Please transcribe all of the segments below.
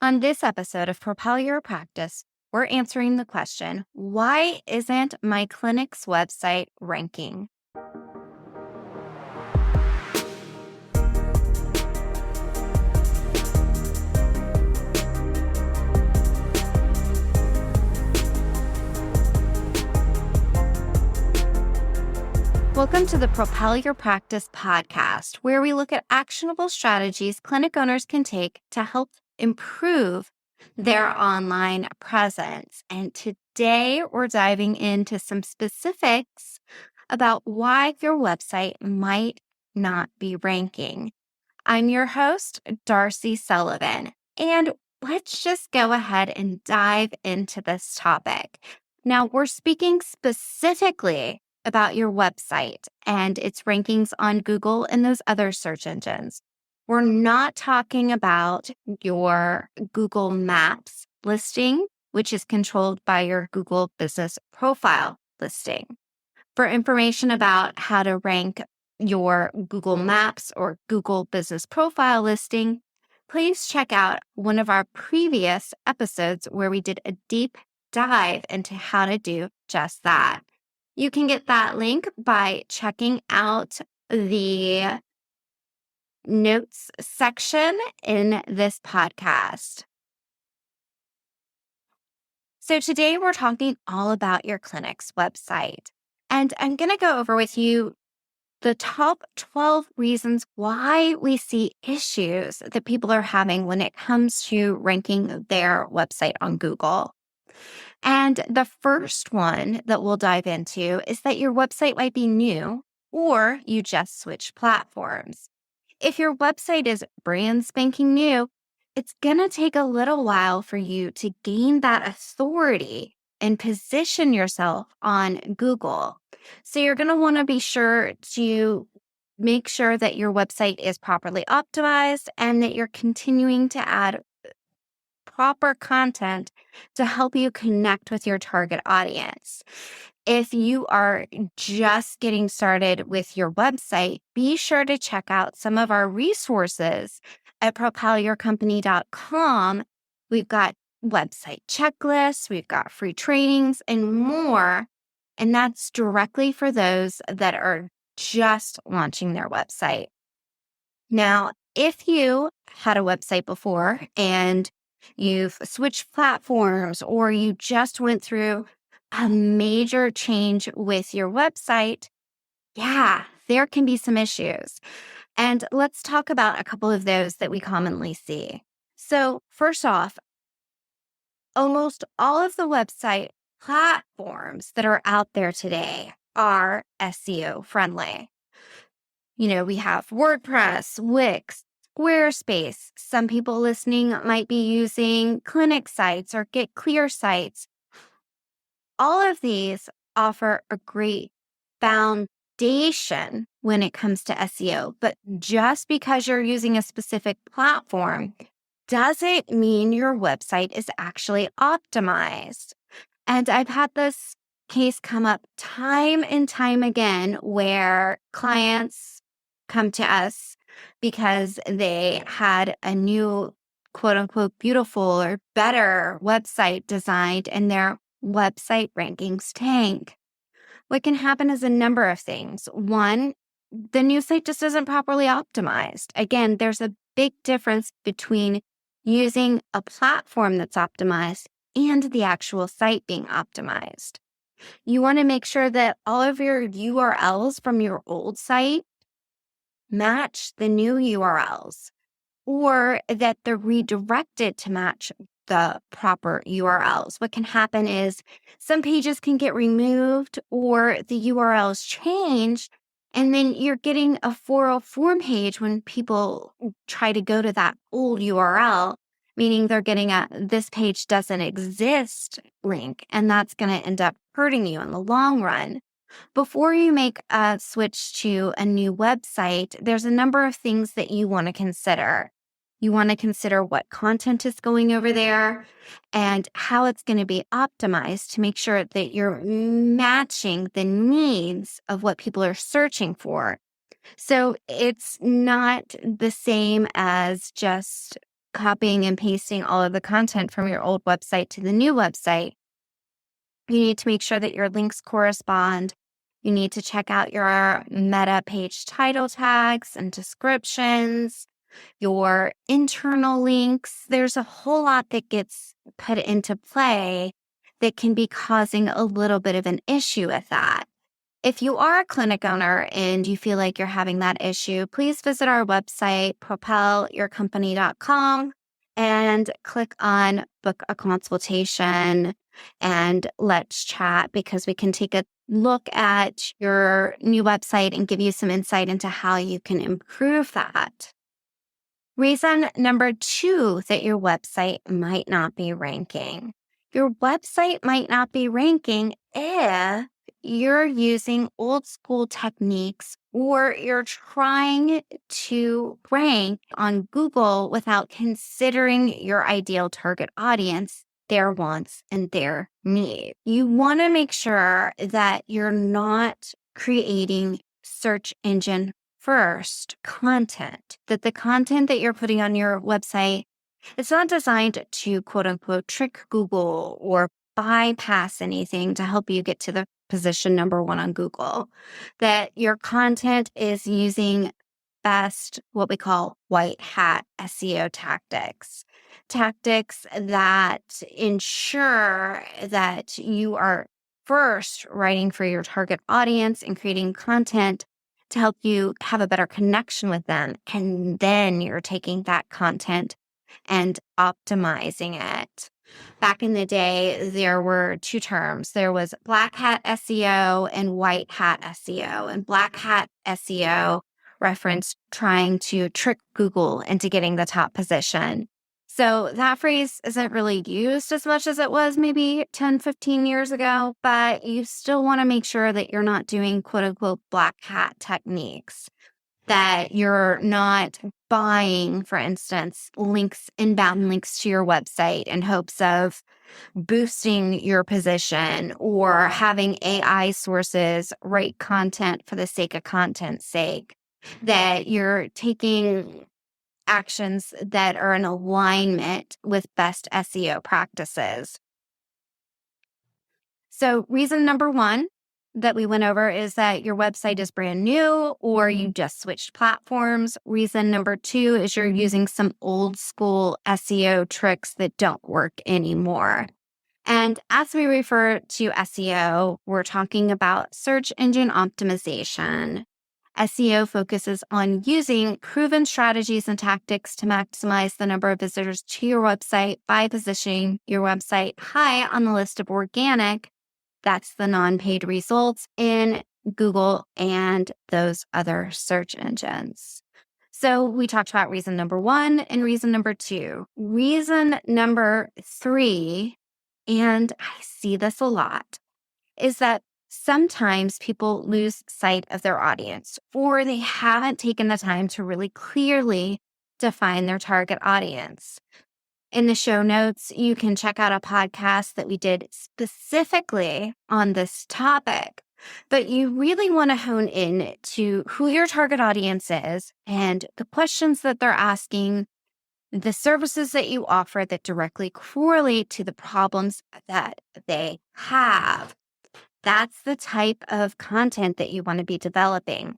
On this episode of Propel Your Practice, we're answering the question, why isn't my clinic's website ranking? Welcome to the Propel Your Practice podcast, where we look at actionable strategies clinic owners can take to help improve their online presence. And today we're diving into some specifics about why your website might not be ranking. I'm your host, Darcy Sullivan, and let's just go ahead and dive into this topic. Now, we're speaking specifically about your website and its rankings on Google and those other search engines. We're not talking about your Google Maps listing, which is controlled by your Google Business Profile listing. For information about how to rank your Google Maps or Google Business Profile listing, please check out one of our previous episodes where we did a deep dive into how to do just that. You can get that link by checking out the notes section in this podcast. So today we're talking all about your clinic's website. And I'm going to go over with you the top 12 reasons why we see issues that people are having when it comes to ranking their website on Google. And the first one that we'll dive into is that your website might be new or you just switched platforms. If your website is brand spanking new, it's going to take a little while for you to gain that authority and position yourself on Google. So you're going to want to be sure to make sure that your website is properly optimized and that you're continuing to add proper content to help you connect with your target audience. If you are just getting started with your website, be sure to check out some of our resources at propelyourcompany.com. We've got website checklists, we've got free trainings, and more. And that's directly for those that are just launching their website. Now, if you had a website before and you've switched platforms or you just went through a major change with your website, there can be some issues. And let's talk about a couple of those that we commonly see. So first off, almost all of the website platforms that are out there today are SEO friendly. We have WordPress, Wix, Squarespace. Some people listening might be using clinic sites or Get Clear sites. All of these offer a great foundation when it comes to SEO, but just because you're using a specific platform doesn't mean your website is actually optimized. And I've had this case come up time and time again where clients come to us because they had a new quote unquote beautiful or better website designed and their website rankings tank. What can happen is a number of things. One, the new site just isn't properly optimized. Again, there's a big difference between using a platform that's optimized and the actual site being optimized. You want to make sure that all of your URLs from your old site match the new URLs, or that they're redirected to match the proper URLs. What can happen is some pages can get removed or the URLs change, and then you're getting a 404 page when people try to go to that old URL, meaning they're getting a "this page doesn't exist" link, and that's going to end up hurting you in the long run. Before you make a switch to a new website, there's a number of things that you want to consider. You want to consider what content is going over there and how it's going to be optimized to make sure that you're matching the needs of what people are searching for. So it's not the same as just copying and pasting all of the content from your old website to the new website. You need to make sure that your links correspond. You need to check out your meta page title tags and descriptions, your internal links. There's a whole lot that gets put into play that can be causing a little bit of an issue with that. If you are a clinic owner and you feel like you're having that issue, please visit our website, propelyourcompany.com, and click on book a consultation and let's chat, because we can take a look at your new website and give you some insight into how you can improve that. Reason number 2 that your website might not be ranking. Your website might not be ranking if you're using old school techniques or you're trying to rank on Google without considering your ideal target audience, their wants and their needs. You want to make sure that you're not creating search engine first content, that the content that you're putting on your website, it's not designed to quote unquote trick Google or bypass anything to help you get to the position number 1 on Google. That your content is using best what we call white hat SEO tactics. Tactics that ensure that you are first writing for your target audience and creating content to help you have a better connection with them. And then you're taking that content and optimizing it. Back in the day, there were 2 terms. There was black hat SEO and white hat SEO. And black hat SEO referenced trying to trick Google into getting the top position. So that phrase isn't really used as much as it was maybe 10, 15 years ago, but you still want to make sure that you're not doing quote unquote black hat techniques, that you're not buying, for instance, inbound links to your website in hopes of boosting your position or having AI sources write content for the sake of content's sake, that you're taking actions that are in alignment with best SEO practices. So reason number 1 that we went over is that your website is brand new or you just switched platforms. Reason number 2 is you're using some old school SEO tricks that don't work anymore. And as we refer to SEO, we're talking about search engine optimization. SEO focuses on using proven strategies and tactics to maximize the number of visitors to your website by positioning your website high on the list of organic, that's the non-paid results, in Google and those other search engines. So we talked about reason number 1 and reason number 2. Reason number 3, and I see this a lot, is that sometimes people lose sight of their audience or they haven't taken the time to really clearly define their target audience. In the show notes, you can check out a podcast that we did specifically on this topic, but you really want to hone in to who your target audience is and the questions that they're asking, the services that you offer that directly correlate to the problems that they have. That's the type of content that you want to be developing.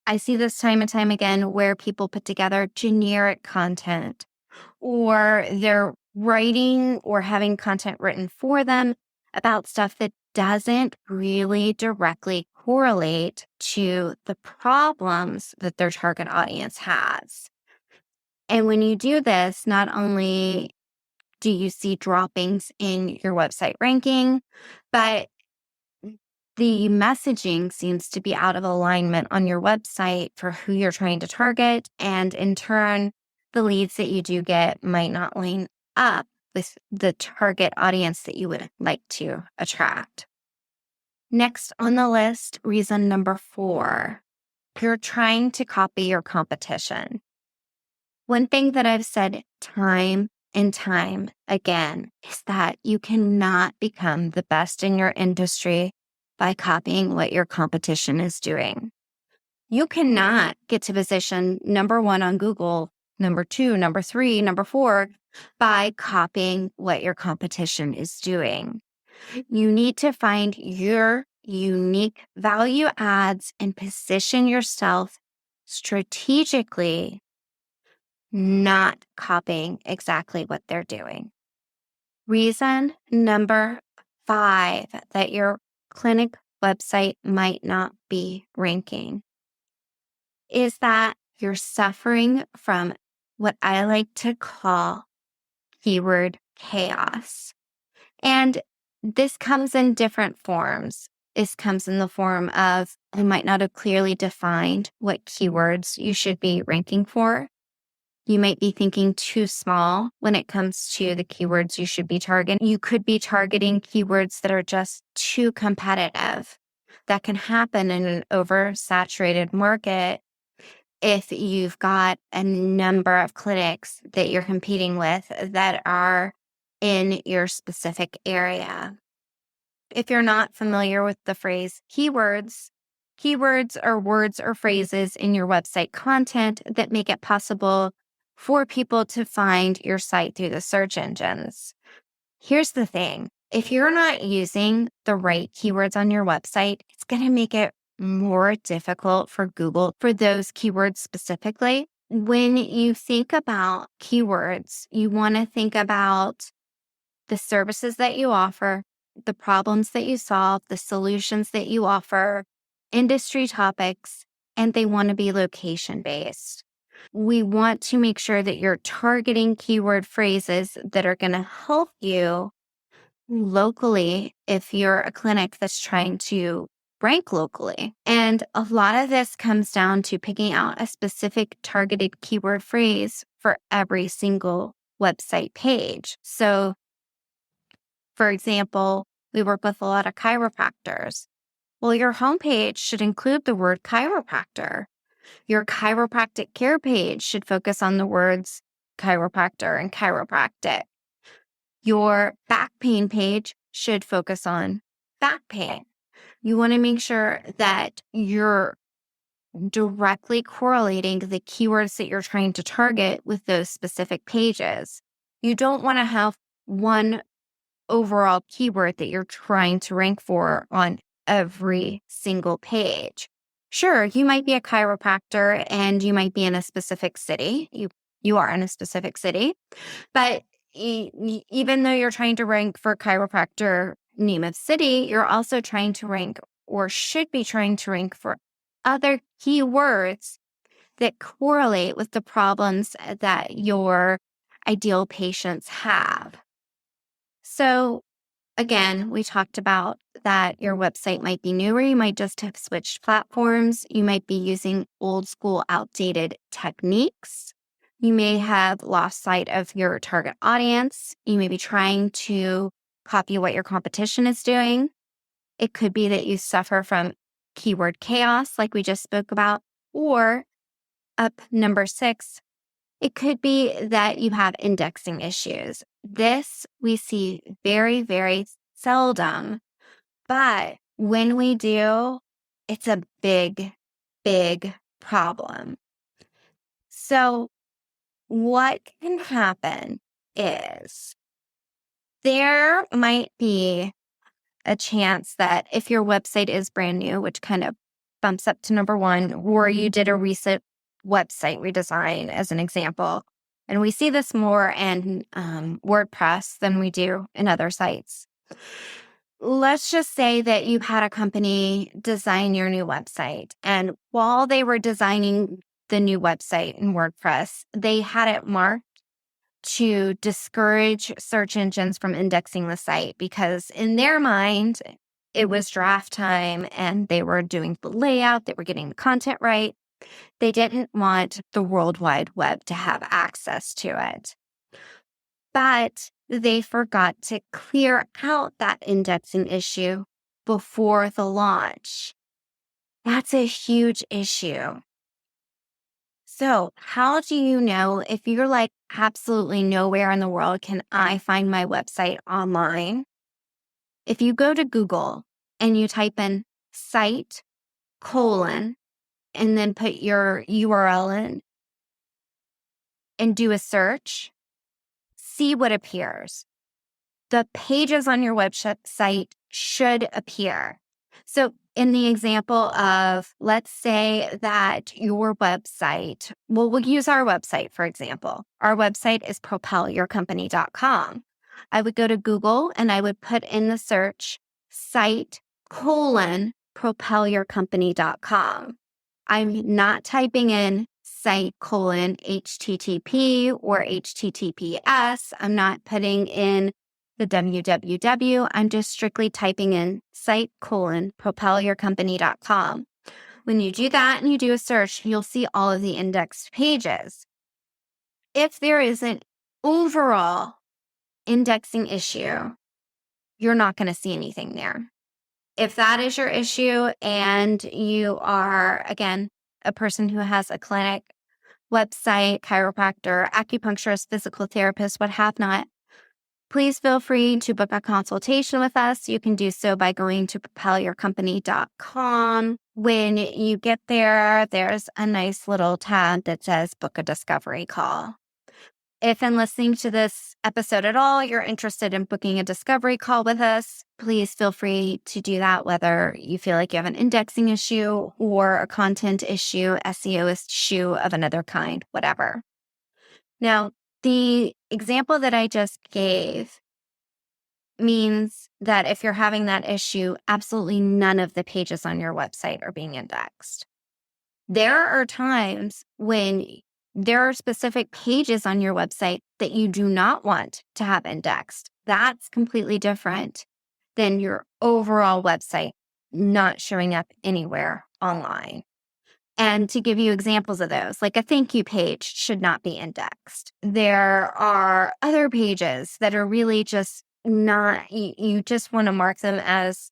I see this time and time again where people put together generic content, or they're writing or having content written for them about stuff that doesn't really directly correlate to the problems that their target audience has. And when you do this, not only do you see droppings in your website ranking, but the messaging seems to be out of alignment on your website for who you're trying to target. And in turn, the leads that you do get might not line up with the target audience that you would like to attract. Next on the list, reason number 4, you're trying to copy your competition. One thing that I've said time and time again is that you cannot become the best in your industry by copying what your competition is doing. You cannot get to position number 1 on Google number 2, number 3, number 4 by copying what your competition is doing. You need to find your unique value adds and position yourself strategically, not copying exactly what they're doing. Reason number 5 that your clinic website might not be ranking is that you're suffering from what I like to call keyword chaos. And this comes in different forms. This comes in the form of you might not have clearly defined what keywords you should be ranking for. You might be thinking too small when it comes to the keywords you should be targeting. You could be targeting keywords that are just too competitive. That can happen in an oversaturated market if you've got a number of clinics that you're competing with that are in your specific area. If you're not familiar with the phrase keywords, keywords are words or phrases in your website content that make it possible for people to find your site through the search engines. Here's the thing. If you're not using the right keywords on your website, it's going to make it more difficult for Google for those keywords specifically. When you think about keywords, you want to think about the services that you offer, the problems that you solve, the solutions that you offer, industry topics, and they want to be location based. We want to make sure that you're targeting keyword phrases that are going to help you locally if you're a clinic that's trying to rank locally. And a lot of this comes down to picking out a specific targeted keyword phrase for every single website page. So, for example, we work with a lot of chiropractors. Well, your homepage should include the word chiropractor. Your chiropractic care page should focus on the words chiropractor and chiropractic. Your back pain page should focus on back pain. You want to make sure that you're directly correlating the keywords that you're trying to target with those specific pages. You don't want to have one overall keyword that you're trying to rank for on every single page. Sure, you might be a chiropractor and you might be in a specific city. You are in a specific city, but even though you're trying to rank for chiropractor name of city, you're also trying to rank or should be trying to rank for other keywords that correlate with the problems that your ideal patients have. So again, we talked about that your website might be newer. You might just have switched platforms. You might be using old school, outdated techniques. You may have lost sight of your target audience. You may be trying to copy what your competition is doing. It could be that you suffer from keyword chaos, like we just spoke about, or up number 6, it could be that you have indexing issues. This we see very, very seldom, but when we do, it's a big, big problem. So what can happen is there might be a chance that if your website is brand new, which kind of bumps up to number 1, or you did a recent website redesign as an example. And we see this more in WordPress than we do in other sites. Let's just say that you had a company design your new website. And while they were designing the new website in WordPress, they had it marked to discourage search engines from indexing the site because in their mind, it was draft time and they were doing the layout, they were getting the content right. They didn't want the World Wide Web to have access to it. But they forgot to clear out that indexing issue before the launch. That's a huge issue. So how do you know if you're like absolutely nowhere in the world can I find my website online? If you go to Google and you type in site : and then put your URL in, and do a search, see what appears. The pages on your website should appear. So in the example of, let's say that your website, well, we'll use our website, for example. Our website is propelyourcompany.com. I would go to Google and I would put in the search site : propelyourcompany.com. I'm not typing in site : HTTP or HTTPS. I'm not putting in the www. I'm just strictly typing in site : propelyourcompany.com. When you do that and you do a search, you'll see all of the indexed pages. If there is an overall indexing issue, you're not going to see anything there. If that is your issue and you are, again, a person who has a clinic, website, chiropractor, acupuncturist, physical therapist, what have not, please feel free to book a consultation with us. You can do so by going to propelyourcompany.com. When you get there, there's a nice little tab that says book a discovery call. If in listening to this episode at all, you're interested in booking a discovery call with us, please feel free to do that, whether you feel like you have an indexing issue or a content issue, SEO issue of another kind, whatever. Now, the example that I just gave means that if you're having that issue, absolutely none of the pages on your website are being indexed. There are times when there are specific pages on your website that you do not want to have indexed. That's completely different than your overall website not showing up anywhere online. And to give you examples of those, like a thank you page should not be indexed. There are other pages that are really just not, you just want to mark them as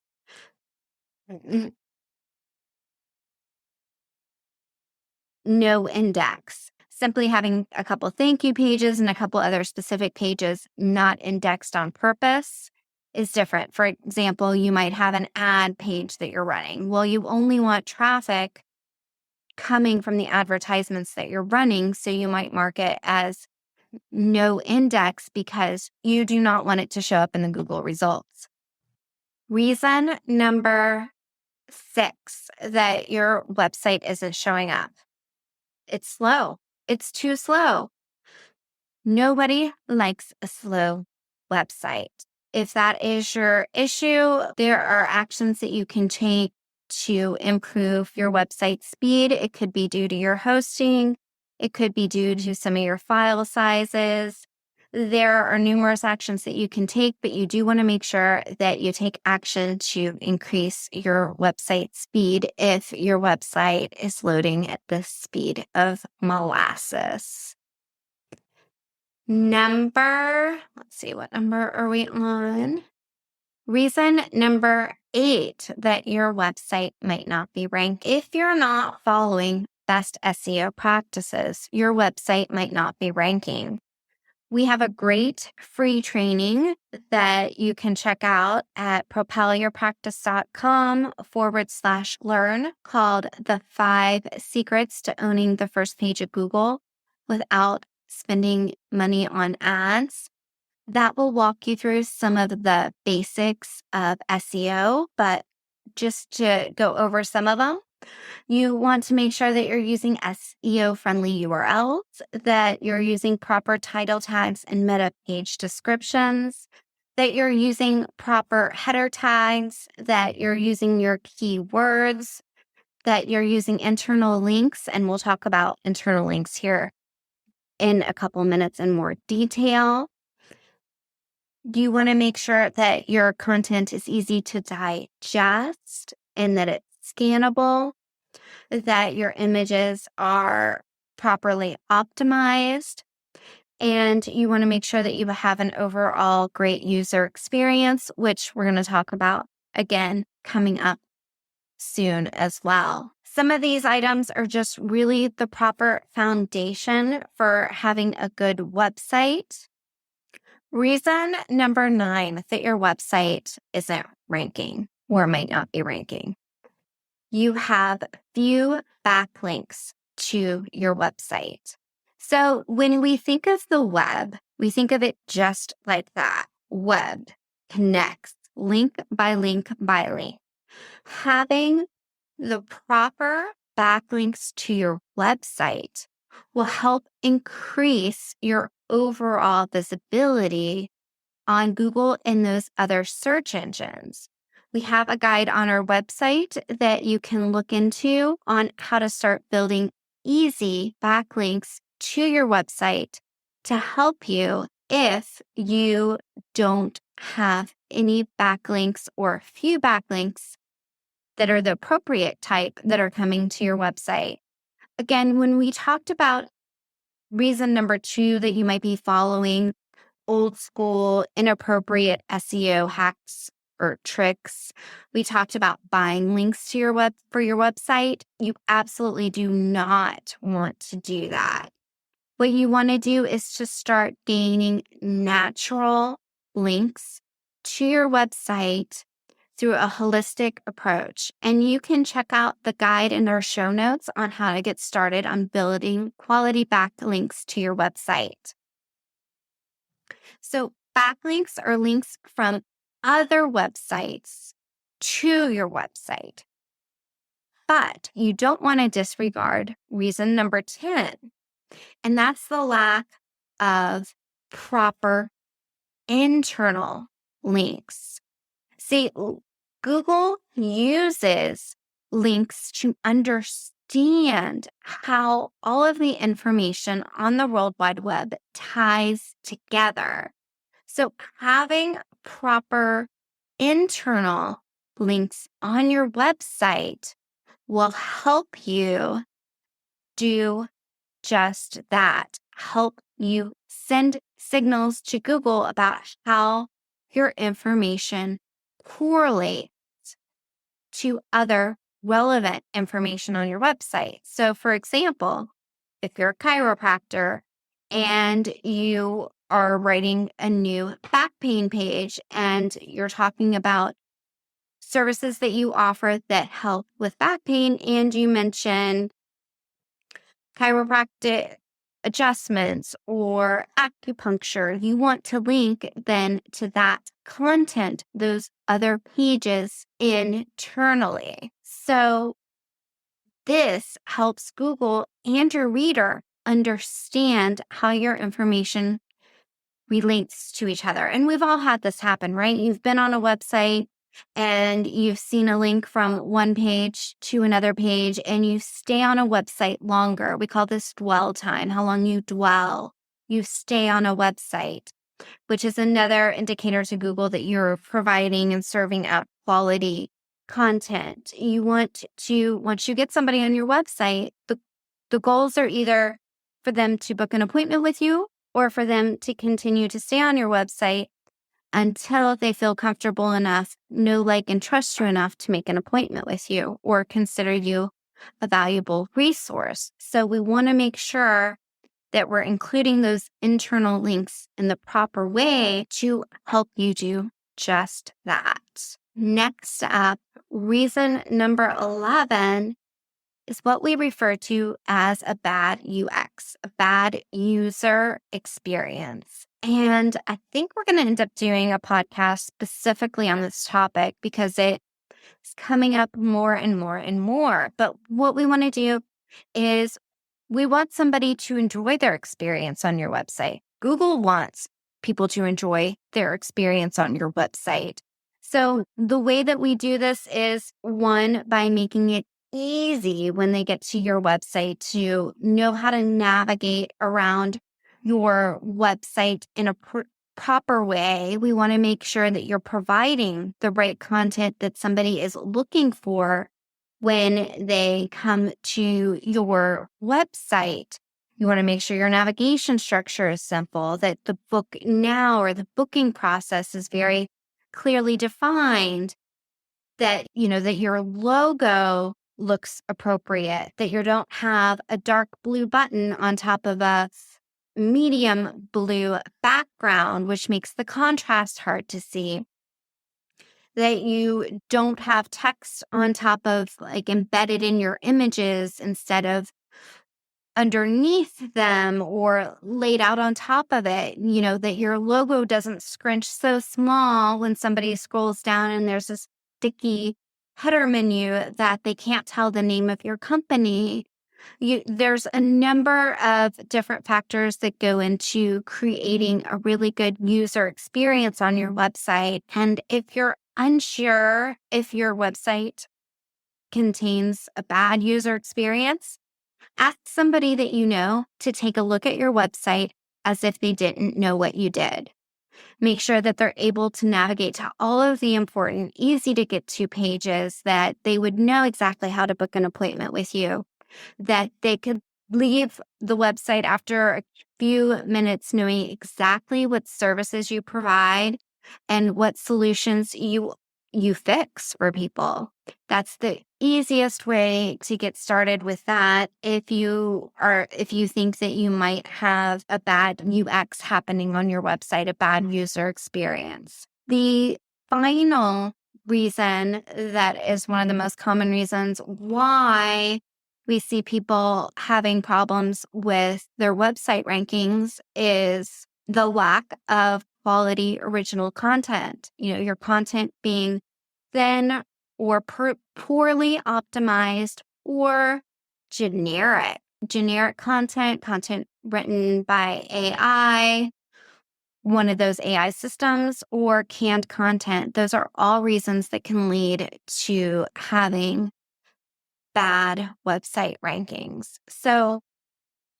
no index. Simply having a couple thank you pages and a couple other specific pages not indexed on purpose is different. For example, you might have an ad page that you're running. Well, you only want traffic coming from the advertisements that you're running, so you might mark it as no index because you do not want it to show up in the Google results. Reason number 6 that your website isn't showing up. It's slow. It's too slow. Nobody likes a slow website. If that is your issue, there are actions that you can take to improve your website speed. It could be due to your hosting. It could be due to some of your file sizes. There are numerous actions that you can take, but you do want to make sure that you take action to increase your website speed if your website is loading at the speed of molasses. Let's see, what number are we on? Reason number 8 that your website might not be ranked. If you're not following best SEO practices, your website might not be ranking. We have a great free training that you can check out at propelyourpractice.com/learn called The 5 Secrets to Owning the First Page of Google Without Spending Money on Ads. That will walk you through some of the basics of SEO, but just to go over some of them, you want to make sure that you're using SEO-friendly URLs, that you're using proper title tags and meta page descriptions, that you're using proper header tags, that you're using your keywords, that you're using internal links, and we'll talk about internal links here in a couple minutes in more detail. You want to make sure that your content is easy to digest and that it's scannable, that your images are properly optimized, and you want to make sure that you have an overall great user experience, which we're going to talk about again coming up soon as well. Some of these items are just really the proper foundation for having a good website. Reason number 9 that your website isn't ranking or might not be ranking. You have few backlinks to your website. So when we think of the web, we think of it just like that. Web connects link by link by link. Having the proper backlinks to your website will help increase your overall visibility on Google and those other search engines. We have a guide on our website that you can look into on how to start building easy backlinks to your website to help you if you don't have any backlinks or few backlinks that are the appropriate type that are coming to your website. Again, when we talked about reason number 2 that you might be following old school, inappropriate SEO hacks or tricks. We talked about buying links to your for your website. You absolutely do not want to do that. What you want to do is to start gaining natural links to your website through a holistic approach. And you can check out the guide in our show notes on how to get started on building quality backlinks to your website. So backlinks are links from other websites to your website. But you don't want to disregard reason number 10, and that's the lack of proper internal links. See, Google uses links to understand how all of the information on the World Wide Web ties together. So having proper internal links on your website will help you do just that. Help you send signals to Google about how your information correlates to other relevant information on your website. So, for example, if you're a chiropractor and you are writing a new back pain page and you're talking about services that you offer that help with back pain, and you mention chiropractic adjustments or acupuncture, you want to link then to that content, those other pages internally. So this helps Google and your reader understand how your information relates to each other. And we've all had this happen, right? You've been on a website and you've seen a link from one page to another page, and you stay on a website longer. We call this dwell time, how long you dwell. You stay on a website, which is another indicator to Google that you're providing and serving out quality content. You want to, once you get somebody on your website, the goals are either for them to book an appointment with you or for them to continue to stay on your website until they feel comfortable enough, know, like, and trust you enough to make an appointment with you or consider you a valuable resource. So we want to make sure that we're including those internal links in the proper way to help you do just that. Next up, reason number 11 is what we refer to as a bad UX, a bad user experience. And I think we're going to end up doing a podcast specifically on this topic because it is coming up more and more and more. But what we want to do is we want somebody to enjoy their experience on your website. Google wants people to enjoy their experience on your website. So the way that we do this is, one, by making it easy when they get to your website to know how to navigate around your website in a proper way. We want to make sure that you're providing the right content that somebody is looking for when they come to your website. You want to make sure your navigation structure is simple, that the book now or the booking process is very clearly defined, that, that your logo looks appropriate, that you don't have a dark blue button on top of a medium blue background, which makes the contrast hard to see, that you don't have text on top of, like, embedded in your images instead of underneath them or laid out on top of it, that your logo doesn't scrunch so small when somebody scrolls down and there's this sticky header menu that they can't tell the name of your company. There's a number of different factors that go into creating a really good user experience on your website. And if you're unsure if your website contains a bad user experience, ask somebody that you know to take a look at your website as if they didn't know what you did. Make sure that they're able to navigate to all of the important, easy to get to pages, that they would know exactly how to book an appointment with you, that they could leave the website after a few minutes knowing exactly what services you provide and what solutions you fix for people. That's the easiest way to get started with that if you think that you might have a bad UX happening on your website, a bad user experience. The final reason that is one of the most common reasons why we see people having problems with their website rankings is the lack of quality original content. Your content being thin or poorly optimized or generic content written by AI, one of those AI systems, or canned content. Those are all reasons that can lead to having bad website rankings. So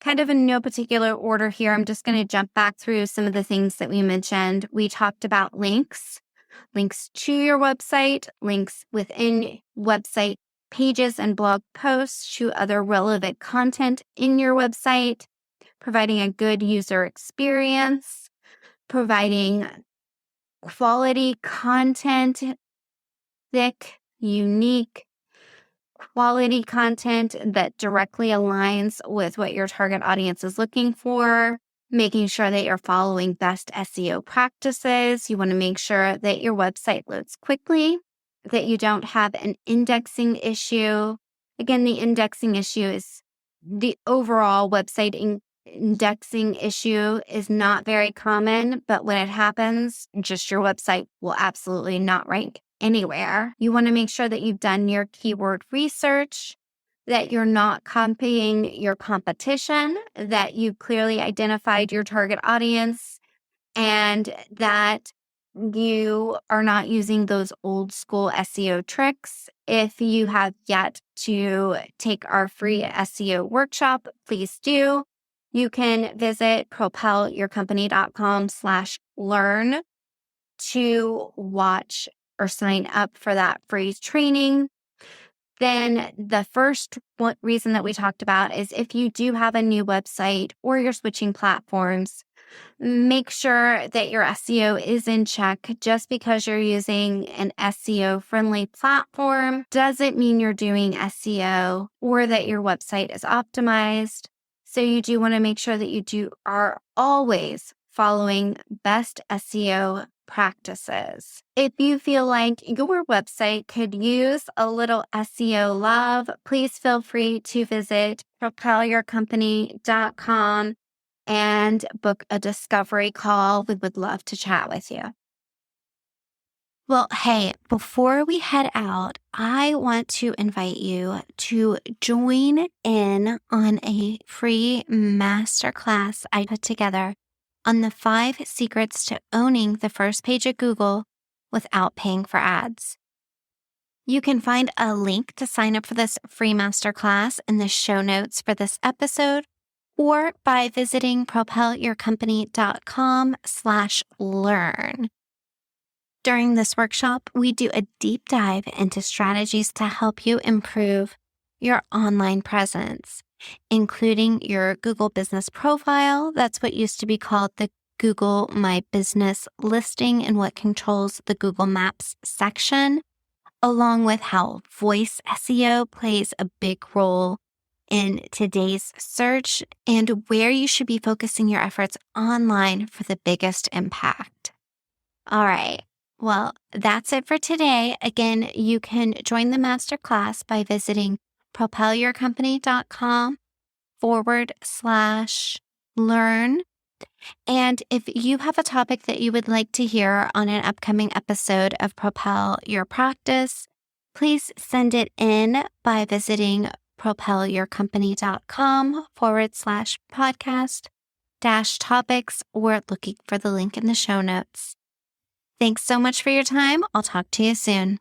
kind of in no particular order here, I'm just going to jump back through some of the things that we mentioned. We talked about links to your website, links within website pages and blog posts to other relevant content in your website, providing a good user experience, providing quality content, thick, unique, quality content that directly aligns with what your target audience is looking for, making sure that you're following best SEO practices. You want to make sure that your website loads quickly, that you don't have an indexing issue. Again, the indexing issue is the overall website indexing issue is not very common, but when it happens, just your website will absolutely not rank anywhere. You want to make sure that you've done your keyword research, that you're not copying your competition, that you've clearly identified your target audience, and that you are not using those old school SEO tricks. If you have yet to take our free SEO workshop, please do. You can visit propelyourcompany.com/learn to watch or sign up for that free training. Then the first reason that we talked about is if you do have a new website or you're switching platforms, make sure that your SEO is in check. Just because you're using an SEO-friendly platform doesn't mean you're doing SEO or that your website is optimized. So you do want to make sure that you are always following best SEO practices. If you feel like your website could use a little SEO love, please feel free to visit propelyourcompany.com and book a discovery call. We would love to chat with you. Well, hey, before we head out, I want to invite you to join in on a free masterclass I put together on the 5 secrets to owning the first page of Google without paying for ads. You can find a link to sign up for this free masterclass in the show notes for this episode, or by visiting propelyourcompany.com/learn. During this workshop, we do a deep dive into strategies to help you improve your online presence, including your Google Business Profile. That's what used to be called the Google My Business listing and what controls the Google Maps section, along with how voice SEO plays a big role in today's search and where you should be focusing your efforts online for the biggest impact. All right. Well, that's it for today. Again, you can join the masterclass by visiting propelyourcompany.com podcast.com/learn. And if you have a topic that you would like to hear on an upcoming episode of Propel Your Practice, please send it in by visiting propelyourcompany.com/podcast-topics or looking for the link in the show notes. Thanks so much for your time. I'll talk to you soon.